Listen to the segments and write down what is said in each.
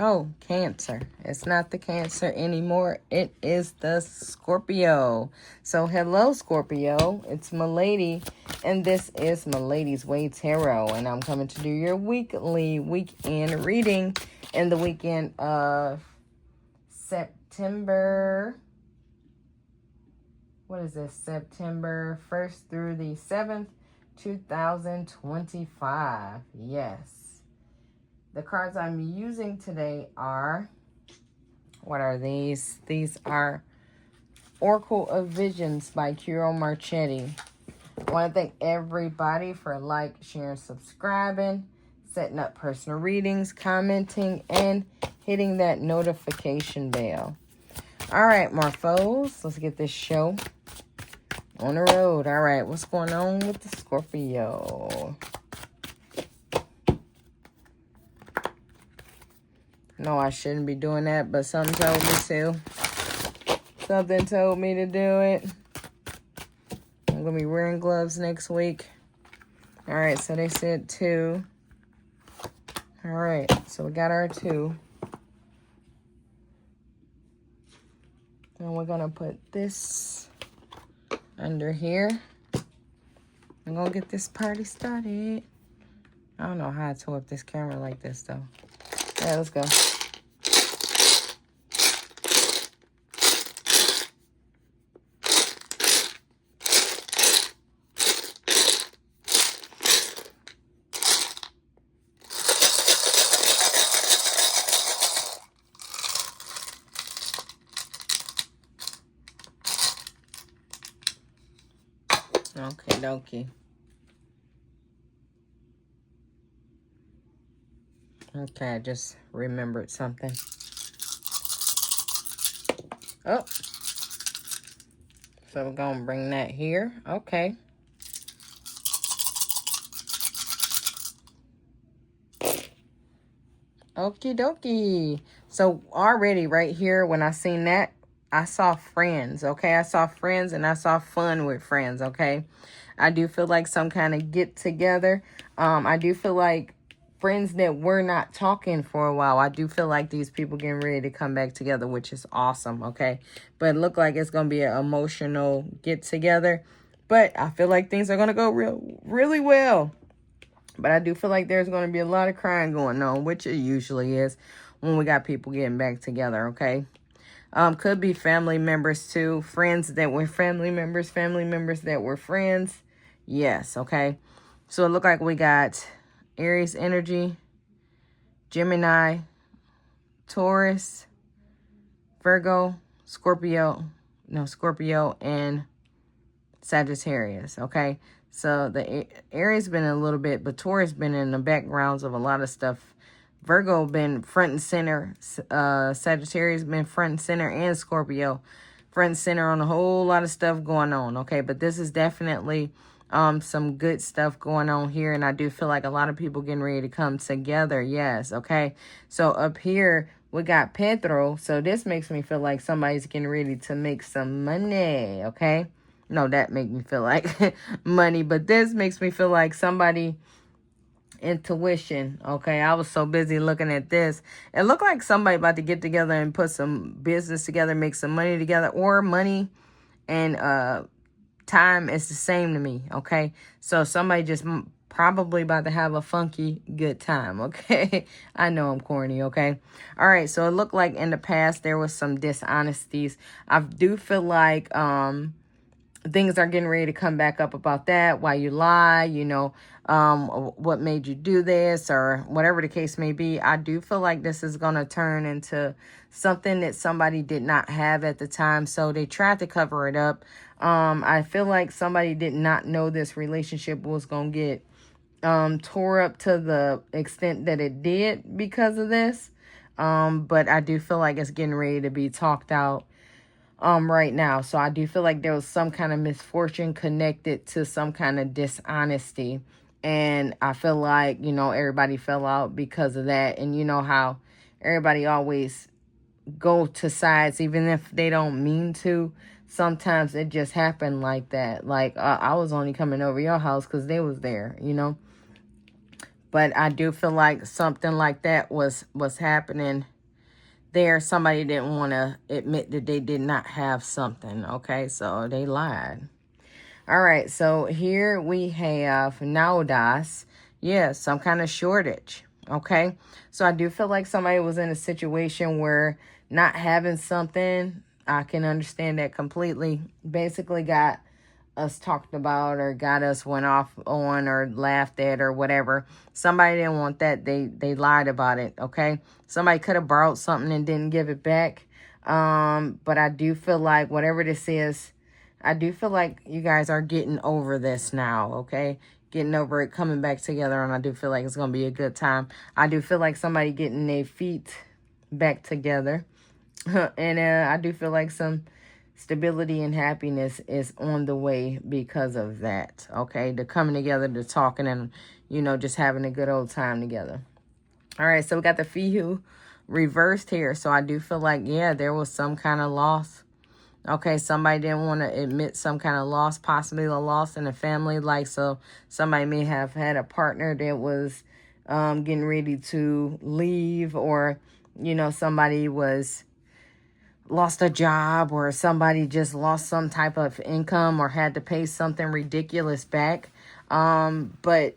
Oh, Cancer. It's not the Cancer anymore. It is the Scorpio. So, hello, Scorpio. It's Malady, and this is Maladys Way Tarot, and I'm coming to do your weekly weekend reading in the weekend of September. What is this? September 1st through the 7th, 2025. Yes. The cards I'm using today are, what are these? These are Oracle of Visions by Kiro Marchetti. I want to thank everybody for sharing, subscribing, setting up personal readings, commenting, and hitting that notification bell. All right, Morphos, let's get this show on the road. All right, what's going on with the Scorpio? No, I shouldn't be doing that, but something told me to. Something told me to do it. I'm going to be wearing gloves next week. All right, so they said 2. All right, so we got our 2. And we're going to put this under here. I'm going to get this party started. I don't know how I tore up this camera like this, though. Yeah, let's go. Okay, dokie. Okay, I just remembered something. Oh. So we're going to bring that here. Okay. Okie dokie. So already right here, when I seen that, I saw friends, okay? I saw friends and I saw fun with friends, okay? I do feel like some kind of get together. I do feel like friends that were not talking for a while. I do feel like these people getting ready to come back together, which is awesome, okay? But it look like it's going to be an emotional get together. But I feel like things are going to go really well. But I do feel like there's going to be a lot of crying going on, which it usually is when we got people getting back together, okay? Could be family members too, friends that were family members that were friends. Yes, okay? So it looked like we got Aries energy, Gemini, Taurus, Virgo, Scorpio, and Sagittarius, okay? So the Aries been a little bit, but Taurus been in the backgrounds of a lot of stuff. Virgo been front and center. Sagittarius been front and center, and Scorpio front and center on a whole lot of stuff going on, okay? But this is definitely some good stuff going on here, and I do feel like a lot of people getting ready to come together, yes, okay? So up here, we got Pedro, so this makes me feel like somebody's getting ready to make some money, okay? No, that make me feel like money, but this makes me feel like somebody intuition, okay? I was so busy looking at this. It looked like somebody about to get together and put some business together, make some money together, or money and time is the same to me, okay? So somebody just probably about to have a funky good time, okay? I know I'm corny, okay? All right, so it looked like in the past there was some dishonesties. I do feel like things are getting ready to come back up about that, why you lie, what made you do this, or whatever the case may be. I do feel like this is going to turn into something that somebody did not have at the time, so they tried to cover it up. I feel like somebody did not know this relationship was going to get tore up to the extent that it did because of this. But I do feel like it's getting ready to be talked out right now. So I do feel like there was some kind of misfortune connected to some kind of dishonesty. And I feel like, everybody fell out because of that. And you know how everybody always go to sides, even if they don't mean to. Sometimes it just happened like that. Like, I was only coming over your house because they was there, But I do feel like something like that was happening there. Somebody didn't want to admit that they did not have something. Okay, so they lied. All right, so here we have Maladys. Yeah, some kind of shortage. Okay, so I do feel like somebody was in a situation where not having something, I can understand that completely. Basically got us talked about or got us went off on or laughed at or whatever. Somebody didn't want that. They lied about it. Okay, somebody could have borrowed something and didn't give it back. But I do feel like whatever this is, I do feel like you guys are getting over this now. Okay, getting over it, coming back together, and I do feel like it's gonna be a good time. I do feel like somebody getting their feet back together. And I do feel like some stability and happiness is on the way because of that. Okay, the coming together, the talking, and just having a good old time together. All right, so we got the Fihu reversed here. So I do feel like, yeah, there was some kind of loss. Okay, somebody didn't want to admit some kind of loss, possibly a loss in the family. Like, so somebody may have had a partner that was getting ready to leave, or somebody was lost a job, or somebody just lost some type of income or had to pay something ridiculous back. But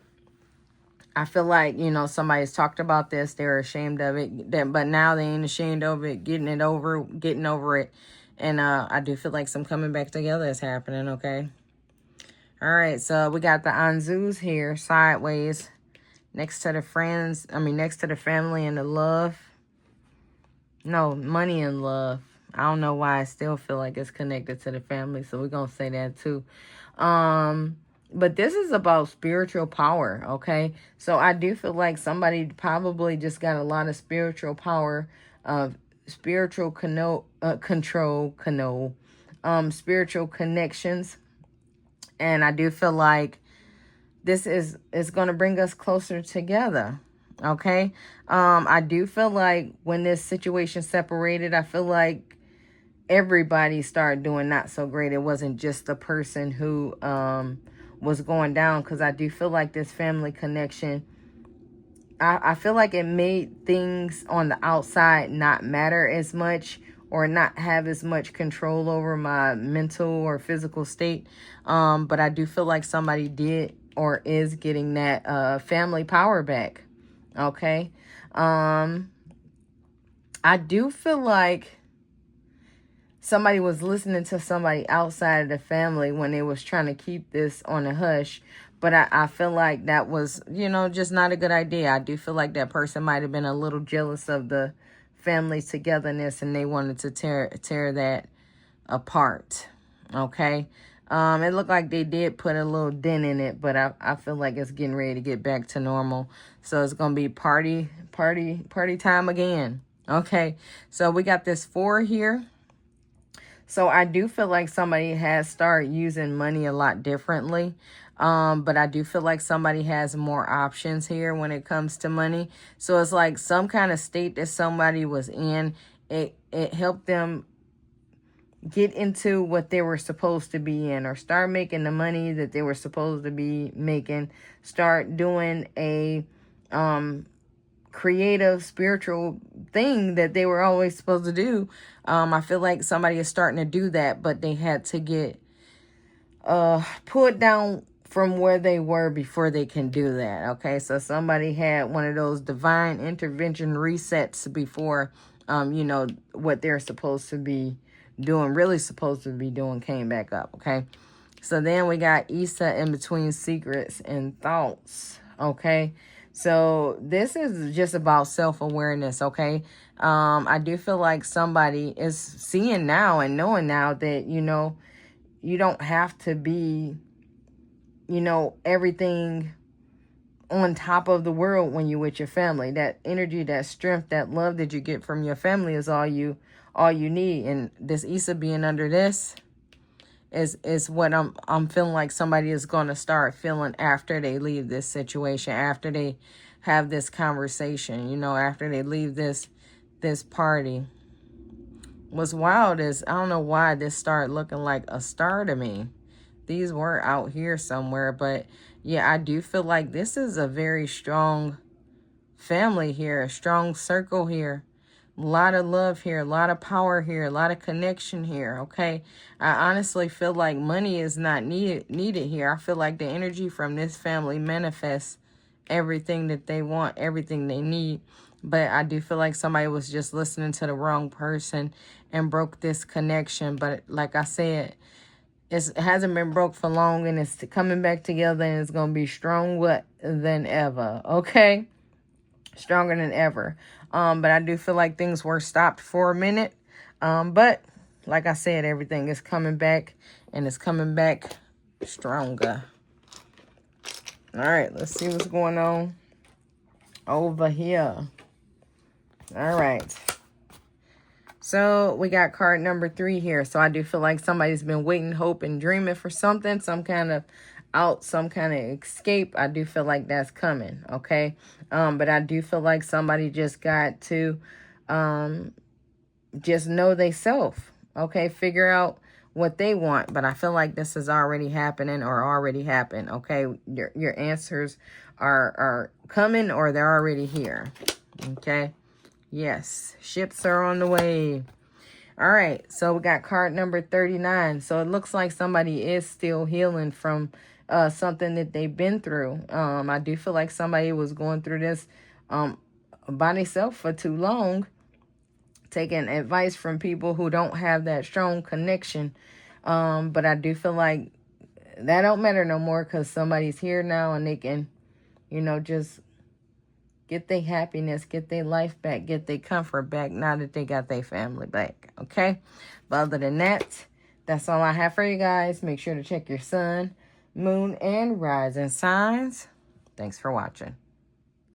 I feel like, somebody's talked about this. They're ashamed of it, but now they ain't ashamed of it, getting over it. And I do feel like some coming back together is happening, okay? All right, so we got the Anzus here, sideways, next to the friends. Next to the family and the love. No, money and love. I don't know why I still feel like it's connected to the family, so we're going to say that too. But this is about spiritual power, okay? So I do feel like somebody probably just got a lot of spiritual power, spiritual spiritual connections. And I do feel like this is going to bring us closer together. Okay. I do feel like when this situation separated, I feel like everybody started doing not so great. It wasn't just the person who was going down, because I do feel like this family connection, I feel like it made things on the outside not matter as much, or not have as much control over my mental or physical state. But I do feel like somebody did or is getting that family power back. Okay. I do feel like somebody was listening to somebody outside of the family when they was trying to keep this on a hush. But I feel like that was, just not a good idea. I do feel like that person might have been a little jealous of the family's togetherness, and they wanted to tear that apart. Okay. It looked like they did put a little dent in it, but I feel like it's getting ready to get back to normal. So it's going to be party time again. Okay. So we got this 4 here. So I do feel like somebody has started using money a lot differently. But I do feel like somebody has more options here when it comes to money. So it's like some kind of state that somebody was in, it helped them get into what they were supposed to be in, or start making the money that they were supposed to be making, start doing a creative spiritual thing that they were always supposed to do. I feel like somebody is starting to do that, but they had to get pulled down from where they were before they can do that. Okay, so somebody had one of those divine intervention resets before what they're supposed to be doing, really supposed to be doing, came back up. Okay, so then we got Issa in between secrets and thoughts. Okay, so this is just about self-awareness. Okay, I do feel like somebody is seeing now and knowing now that you don't have to be everything on top of the world when you're with your family. That energy, that strength, that love that you get from your family is all you need. And this Issa being under this is what I'm feeling like somebody is going to start feeling after they leave this situation, after they have this conversation, after they leave this party. What's wild is, I don't know why this started looking like a star to me. These were out here somewhere, but yeah, I do feel like this is a very strong family here, a strong circle here. A lot of love here, a lot of power here, a lot of connection here, okay? I honestly feel like money is not needed here. I feel like the energy from this family manifests everything that they want, everything they need. But I do feel like somebody was just listening to the wrong person and broke this connection. But like I said, it hasn't been broke for long, and it's coming back together, and it's going to be stronger than ever, okay? Stronger than ever. But I do feel like things were stopped for a minute. But like I said, everything is coming back, and it's coming back stronger. All right, let's see what's going on over here. All right. So we got card number 3 here. So I do feel like somebody's been waiting, hoping, dreaming for something, some kind of out, some kind of escape. I do feel like that's coming, okay? But I do feel like somebody just got to just know they self, okay? Figure out what they want. But I feel like this is already happening or already happened, okay? Your answers are coming, or they're already here, okay? Yes, ships are on the way. All right, so we got card number 39. So it looks like somebody is still healing from something that they've been through. I do feel like somebody was going through this by themselves for too long, taking advice from people who don't have that strong connection. But I do feel like that don't matter no more, because somebody's here now, and they can, you know, just get their happiness, get their life back, get their comfort back, now that they got their family back, okay? But other than that, that's all I have for you guys. Make sure to check your sun, moon, and rising signs. Thanks for watching.